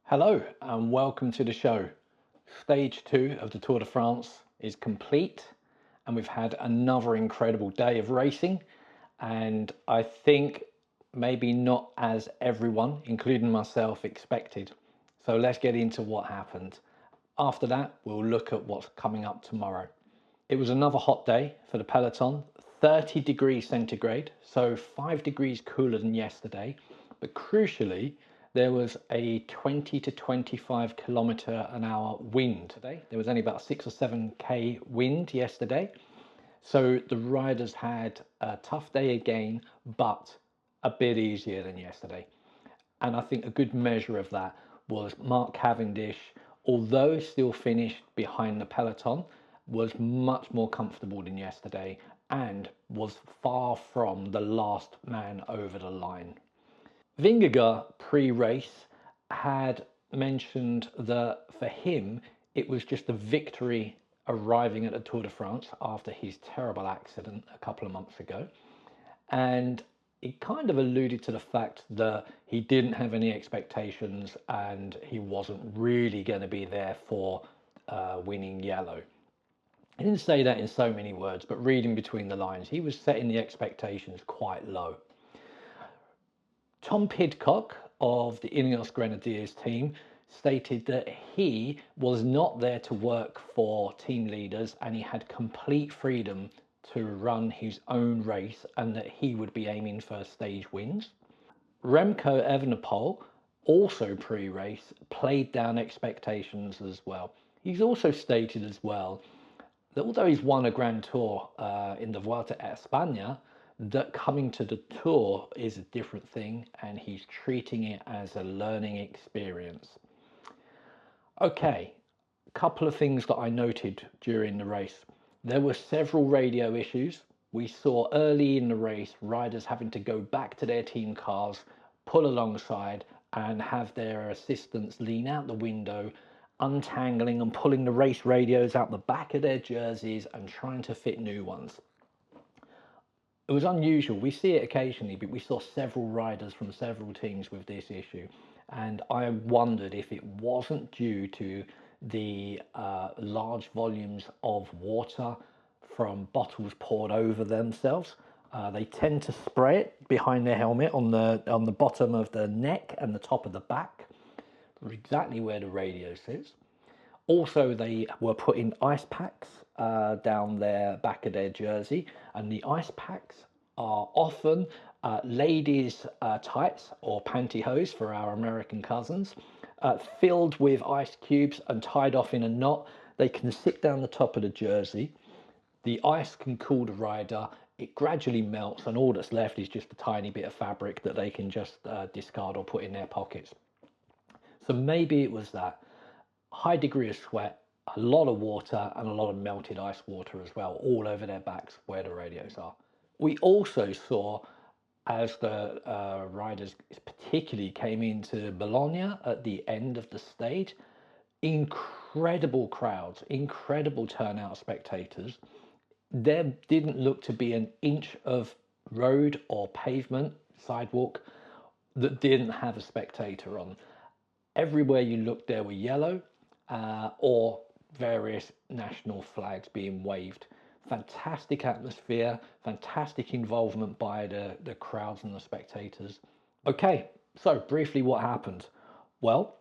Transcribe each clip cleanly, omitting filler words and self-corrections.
Hello and welcome to the show. Stage 2 of the Tour de France is complete and we've had another incredible day of racing, and I think maybe not as everyone, including myself, expected. So let's get into what happened. After that, we'll look at what's coming up tomorrow. It was another hot day for the peloton, 30 degrees centigrade, so 5 degrees cooler than yesterday, but crucially, there was a 20 to 25 kilometer an hour wind today. There was only about 6 or 7k wind yesterday. So the riders had a tough day again, but a bit easier than yesterday. And I think a good measure of that was Mark Cavendish, although still finished behind the peloton, was much more comfortable than yesterday and was far from the last man over the line. Vingergaard pre-race had mentioned that for him it was just a victory arriving at the Tour de France after his terrible accident a couple of months ago, and he kind of alluded to the fact that he didn't have any expectations and he wasn't really going to be there for winning yellow. He didn't say that in so many words, but reading between the lines, he was setting the expectations quite low. Tom Pidcock of the Ineos Grenadiers team stated that he was not there to work for team leaders and he had complete freedom to run his own race and that he would be aiming for stage wins. Remco Evenepoel, also pre-race, played down expectations as well. He's also stated as well that although he's won a Grand Tour in the Vuelta a España, that coming to the Tour is a different thing and he's treating it as a learning experience. Okay, a couple of things that I noted during the race. There were several radio issues. We saw early in the race riders having to go back to their team cars, pull alongside and have their assistants lean out the window, untangling and pulling the race radios out the back of their jerseys and trying to fit new ones. It was unusual. We see it occasionally, but we saw several riders from several teams with this issue. And I wondered if it wasn't due to the large volumes of water from bottles poured over themselves. They tend to spray it behind their helmet on the bottom of the neck and the top of the back, exactly where the radio sits. Also, they were putting ice packs down their back of their jersey, and the ice packs are often ladies' tights or pantyhose for our American cousins, filled with ice cubes and tied off in a knot. They can sit down the top of the jersey. The ice can cool the rider. It gradually melts, and all that's left is just a tiny bit of fabric that they can just discard or put in their pockets. So maybe it was that. High degree of sweat, a lot of water and a lot of melted ice water as well, all over their backs where the radios are. We also saw, as the riders particularly came into Bologna at the end of the stage, incredible crowds, incredible turnout of spectators. There didn't look to be an inch of road or pavement, sidewalk, that didn't have a spectator on. Everywhere you looked there were yellow or various national flags being waved. Fantastic atmosphere, fantastic involvement by the crowds and the spectators. Okay, so briefly what happened? Well,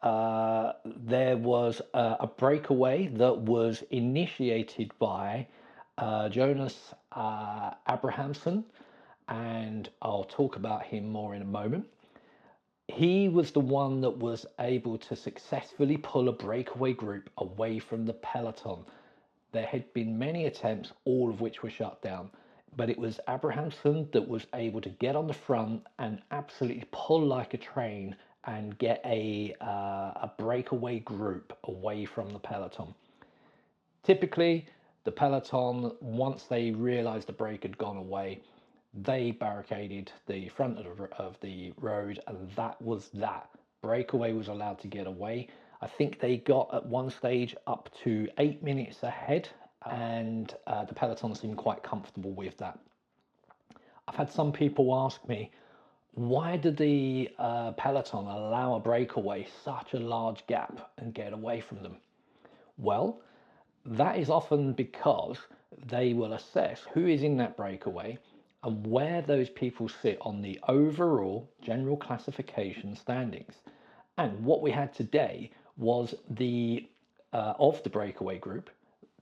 there was a breakaway that was initiated by Jonas Abrahamsen, and I'll talk about him more in a moment. He was the one that was able to successfully pull a breakaway group away from the peloton. There had been many attempts, all of which were shut down, but it was Abrahamsen that was able to get on the front and absolutely pull like a train and get a breakaway group away from the peloton. Typically, the peloton, once they realized the break had gone away, they barricaded the front of the road, and that was that. Breakaway was allowed to get away. I think they got at one stage up to 8 minutes ahead, and the peloton seemed quite comfortable with that. I've had some people ask me, Why did the peloton allow a breakaway such a large gap and get away from them? Well, that is often because they will assess who is in that breakaway and where those people sit on the overall general classification standings. And what we had today was the of the breakaway group,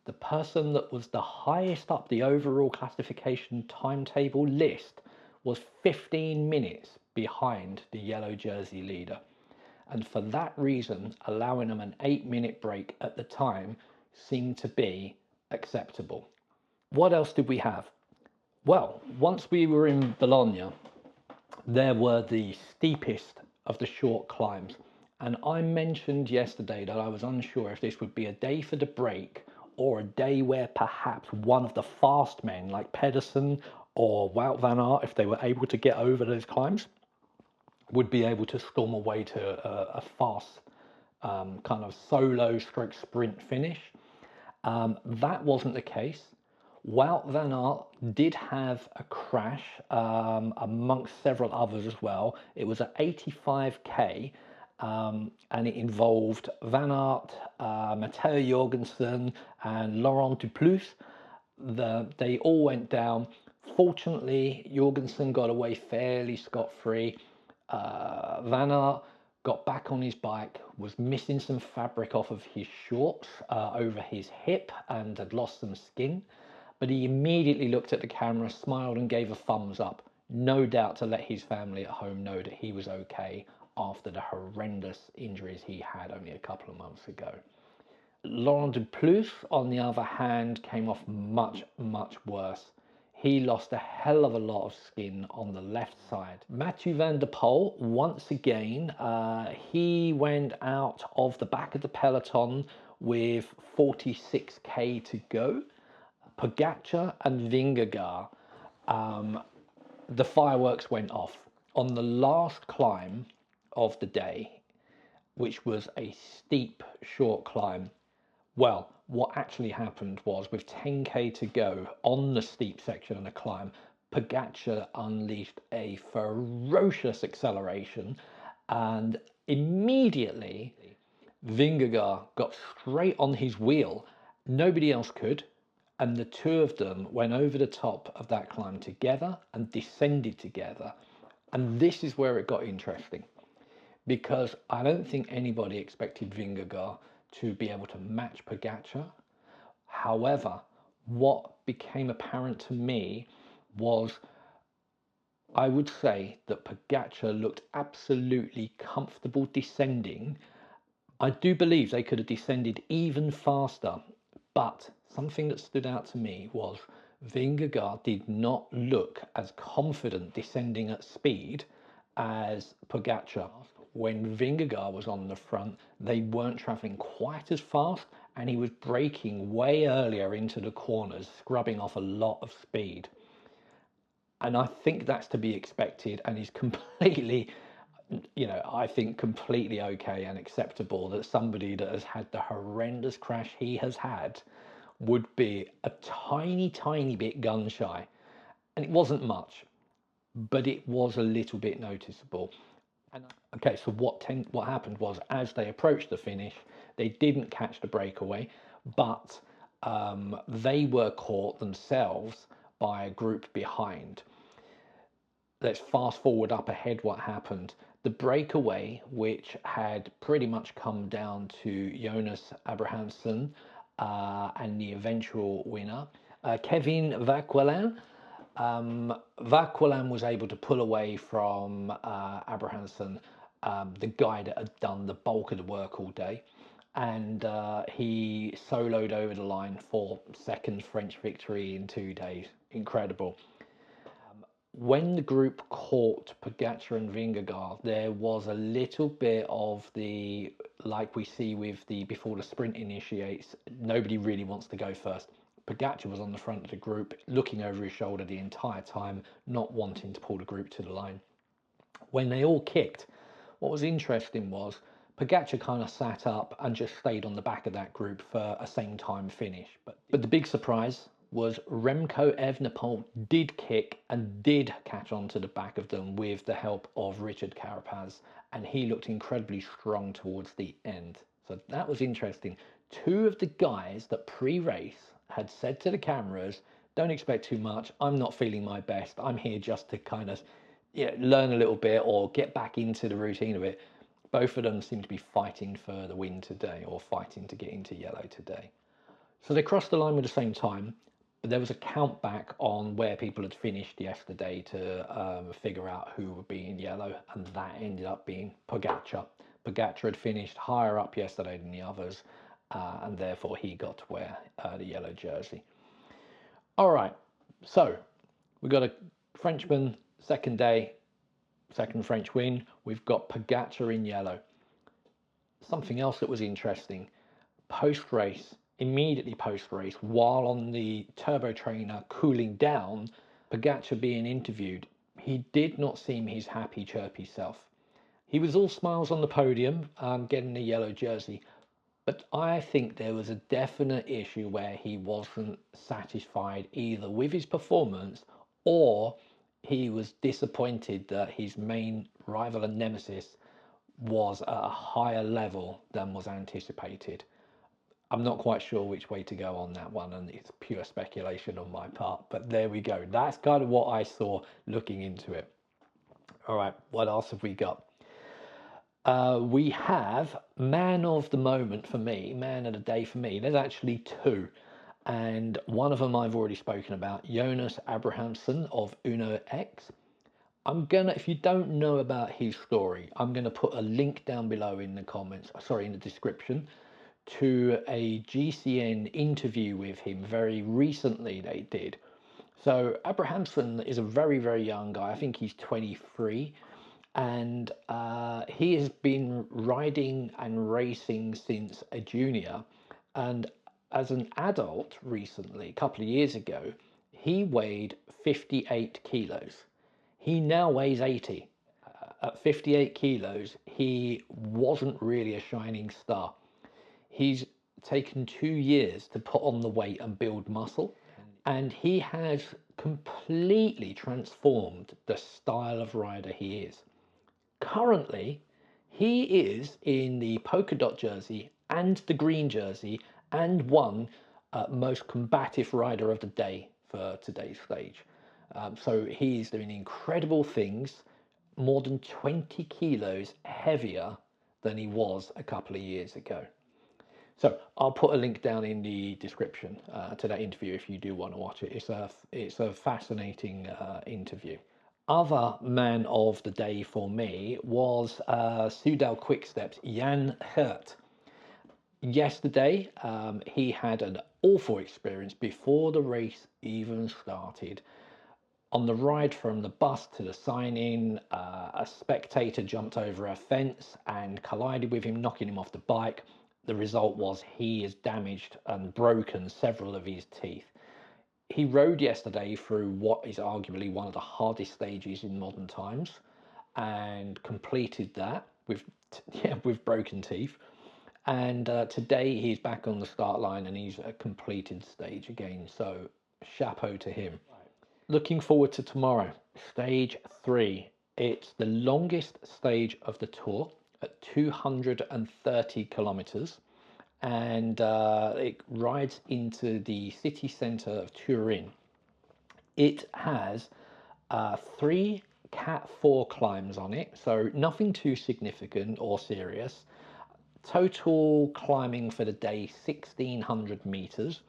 the person that was the highest up the overall classification timetable list was 15 minutes behind the yellow jersey leader. And for that reason, allowing them an 8-minute break at the time seemed to be acceptable. What else did we have? Well, once we were in Bologna, there were the steepest of the short climbs. And I mentioned yesterday that I was unsure if this would be a day for the break or a day where perhaps one of the fast men like Pedersen or Wout van Aert, if they were able to get over those climbs, would be able to storm away to a fast kind of solo stroke sprint finish. That wasn't the case. Wout van Aert did have a crash amongst several others as well. It was at 85k and it involved Van Aert, Matteo Jorgensen and Laurent Duplus. They all went down. Fortunately, Jorgensen got away fairly scot-free. Van Aert got back on his bike, was missing some fabric off of his shorts over his hip and had lost some skin. But he immediately looked at the camera, smiled and gave a thumbs up, no doubt to let his family at home know that he was okay after the horrendous injuries he had only a couple of months ago. Laurent Duplus, on the other hand, came off much, much worse. He lost a hell of a lot of skin on the left side. Mathieu van der Poel, once again, he went out of the back of the peloton with 46k to go. Pogačar and Vingergaard, the fireworks went off. On the last climb of the day, which was a steep, short climb, well, what actually happened was with 10k to go on the steep section of the climb, Pogačar unleashed a ferocious acceleration and immediately Vingegaard got straight on his wheel. Nobody else could. And the two of them went over the top of that climb together and descended together. And this is where it got interesting, because I don't think anybody expected Vingegaard to be able to match Pogačar. However, what became apparent to me was, I would say that Pogačar looked absolutely comfortable descending. I do believe they could have descended even faster, but something that stood out to me was Vingegaard did not look as confident descending at speed as Pogačar. When Vingegaard was on the front, they weren't travelling quite as fast and he was braking way earlier into the corners, scrubbing off a lot of speed. And I think that's to be expected and is completely, I think completely okay and acceptable that somebody that has had the horrendous crash he has had would be a tiny, tiny bit gun shy. And it wasn't much, but it was a little bit noticeable. Okay, so what happened was, as they approached the finish, they didn't catch the breakaway, but they were caught themselves by a group behind. Let's fast forward up ahead what happened. The breakaway, which had pretty much come down to Jonas Abrahamsen and the eventual winner, Kevin Verquelin. Verquelin was able to pull away from Abrahamsen, the guy that had done the bulk of the work all day, and he soloed over the line for second French victory in 2 days. Incredible. When the group caught Pogačar and Vingegaard, there was a little bit of the, like we see with the before the sprint initiates, nobody really wants to go first. Pogačar was on the front of the group, looking over his shoulder the entire time, not wanting to pull the group to the line. When they all kicked, what was interesting was Pogačar kind of sat up and just stayed on the back of that group for a same time finish. But the big surprise was Remco Evenepoel did kick and did catch onto the back of them with the help of Richard Carapaz, and he looked incredibly strong towards the end. So that was interesting. Two of the guys that pre-race had said to the cameras, don't expect too much, I'm not feeling my best, I'm here just to kind of learn a little bit or get back into the routine of it. Both of them seem to be fighting for the win today, or fighting to get into yellow today. So they crossed the line at the same time, but there was a count back on where people had finished yesterday to figure out who would be in yellow, and that ended up being Pogačar. Pogačar had finished higher up yesterday than the others, and therefore he got to wear the yellow jersey. All right, so we've got a Frenchman, second day, second French win. We've got Pogačar in yellow. Something else that was interesting, post-race, immediately post-race, while on the turbo trainer cooling down, Pogačar being interviewed, he did not seem his happy, chirpy self. He was all smiles on the podium, getting the yellow jersey, but I think there was a definite issue where he wasn't satisfied either with his performance, or he was disappointed that his main rival and nemesis was at a higher level than was anticipated. I'm not quite sure which way to go on that one, and it's pure speculation on my part, but there we go. That's kind of what I saw looking into it. All right, what else have we got? We have man of the moment for me, man of the day for me. There's actually two, and one of them I've already spoken about, Jonas Abrahamsen of Uno X. If you don't know about his story, I'm gonna put a link down below in the comments, in the description, to a GCN interview with him very recently they did. So Abrahamsen is a very, very young guy. I think he's 23. And he has been riding and racing since a junior, and as an adult recently, a couple of years ago, he weighed 58 kilos. He now weighs 80. At 58 kilos, he wasn't really a shining star. He's taken 2 years to put on the weight and build muscle, and he has completely transformed the style of rider he is. Currently, he is in the polka dot jersey and the green jersey, and won most combative rider of the day for today's stage. So he's doing incredible things, more than 20 kilos heavier than he was a couple of years ago. So I'll put a link down in the description to that interview if you do want to watch it. It's a fascinating interview. Other man of the day for me was Soudal Quickstep's Jan Geert. Yesterday, he had an awful experience before the race even started. On the ride from the bus to the sign-in, a spectator jumped over a fence and collided with him, knocking him off the bike. The result was he has damaged and broken several of his teeth. He rode yesterday through what is arguably one of the hardest stages in modern times, and completed that with broken teeth. And today he's back on the start line and he's a completed stage again. So chapeau to him. Looking forward to tomorrow, stage 3. It's the longest stage of the tour at 230 kilometers. And it rides into the city centre of Turin. It has 3 Cat 4 climbs on it, so nothing too significant or serious. Total climbing for the day 1,600 meters,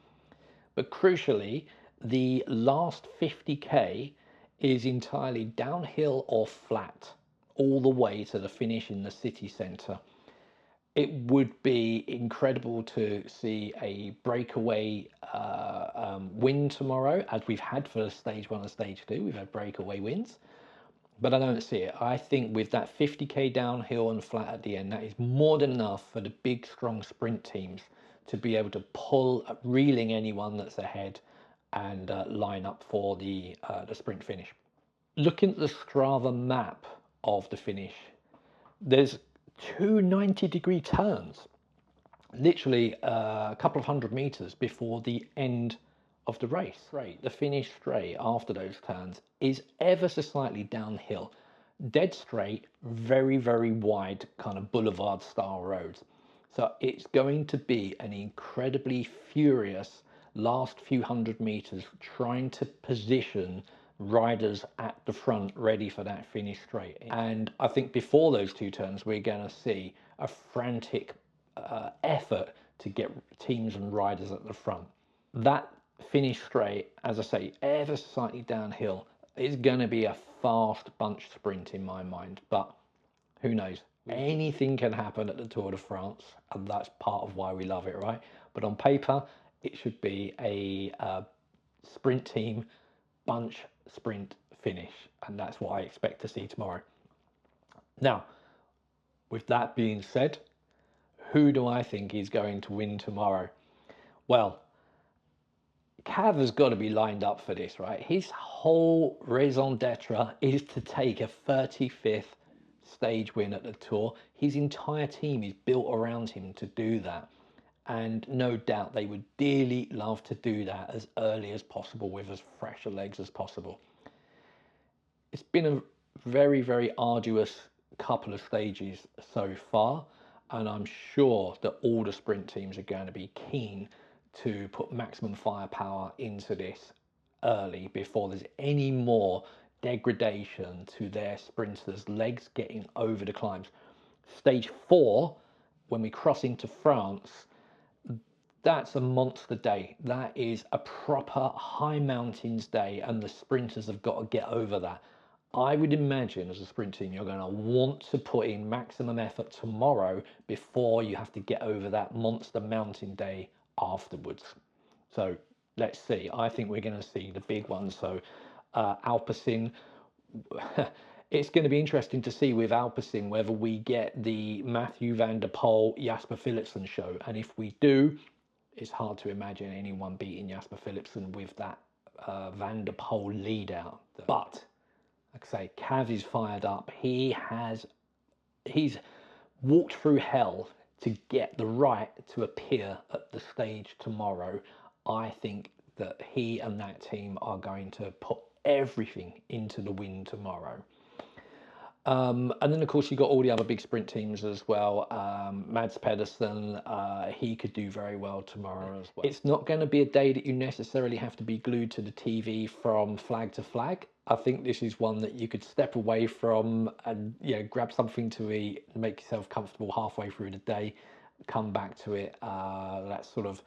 but crucially, the last 50k is entirely downhill or flat, all the way to the finish in the city centre. It would be incredible to see a breakaway win tomorrow, as we've had for stage 1 and stage 2. We've had breakaway wins, but I don't see it. I think with that 50k downhill and flat at the end, that is more than enough for the big, strong sprint teams to be able to pull, reeling anyone that's ahead and line up for the sprint finish. Looking at the Strava map of the finish, there's 2 90-degree turns, literally a couple of 100 meters before the end of the race. Straight, the finish straight after those turns is ever so slightly downhill. Dead straight, very, very wide kind of boulevard style roads. So it's going to be an incredibly furious last few hundred meters trying to position riders at the front ready for that finish straight. And I think before those two turns, we're going to see a frantic effort to get teams and riders at the front. That finish straight, as I say, ever slightly downhill, is going to be a fast bunch sprint in my mind, but who knows? Anything can happen at the Tour de France, and that's part of why we love it, right? But on paper, it should be a sprint team bunch sprint finish, and that's what I expect to see tomorrow. Now, with that being said, who do I think is going to win tomorrow? Well, Cav has got to be lined up for this, right? His whole raison d'etre is to take a 35th stage win at the Tour. His entire team is built around him to do that. And no doubt they would dearly love to do that as early as possible with as fresh a legs as possible. It's been a very, very arduous couple of stages so far, and I'm sure that all the sprint teams are going to be keen to put maximum firepower into this early before there's any more degradation to their sprinters' legs getting over the climbs. Stage 4, when we cross into France, that's a monster day. That is a proper high mountains day, and the sprinters have got to get over that. I would imagine as a sprint team, you're going to want to put in maximum effort tomorrow before you have to get over that monster mountain day afterwards. So let's see. I think we're going to see the big ones. So Alpecin, it's going to be interesting to see with Alpecin whether we get the Mathieu van der Poel, Jasper Philipsen show. And if we do, it's hard to imagine anyone beating Jasper Philipsen with that Van der Poel lead out. But like I say, Cav is fired up. He's walked through hell to get the right to appear at the stage tomorrow. I think that he and that team are going to put everything into the win tomorrow. And then, of course, you've got all the other big sprint teams as well. Mads Pedersen, he could do very well tomorrow as well. It's not going to be a day that you necessarily have to be glued to the TV from flag to flag. I think this is one that you could step away from and grab something to eat, make yourself comfortable halfway through the day, come back to it. That's sort of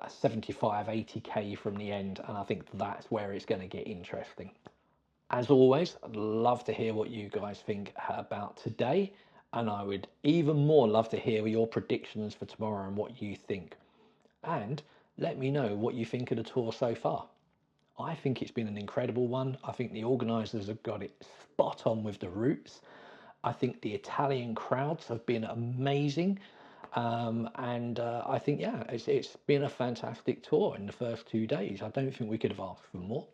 75, 80k from the end, and I think that's where it's going to get interesting. As always, I'd love to hear what you guys think about today, and I would even more love to hear your predictions for tomorrow and what you think. And let me know what you think of the tour so far. I think it's been an incredible one. I think the organisers have got it spot on with the routes. I think the Italian crowds have been amazing. And I think, yeah, it's been a fantastic tour in the first 2 days. I don't think we could have asked for more.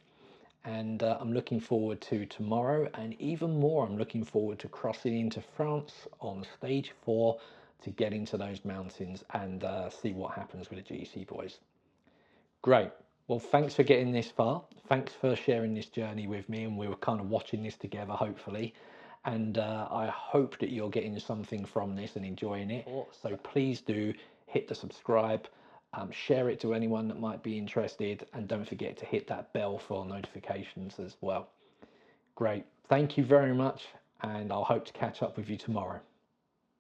And I'm looking forward to tomorrow, and even more, I'm looking forward to crossing into France on stage 4 to get into those mountains and see what happens with the GC boys. Great. Well, thanks for getting this far. Thanks for sharing this journey with me, and we were kind of watching this together, hopefully. And I hope that you're getting something from this and enjoying it. So please do hit the subscribe. Share it to anyone that might be interested, and don't forget to hit that bell for notifications as well. Great. Thank you very much, and I'll hope to catch up with you tomorrow.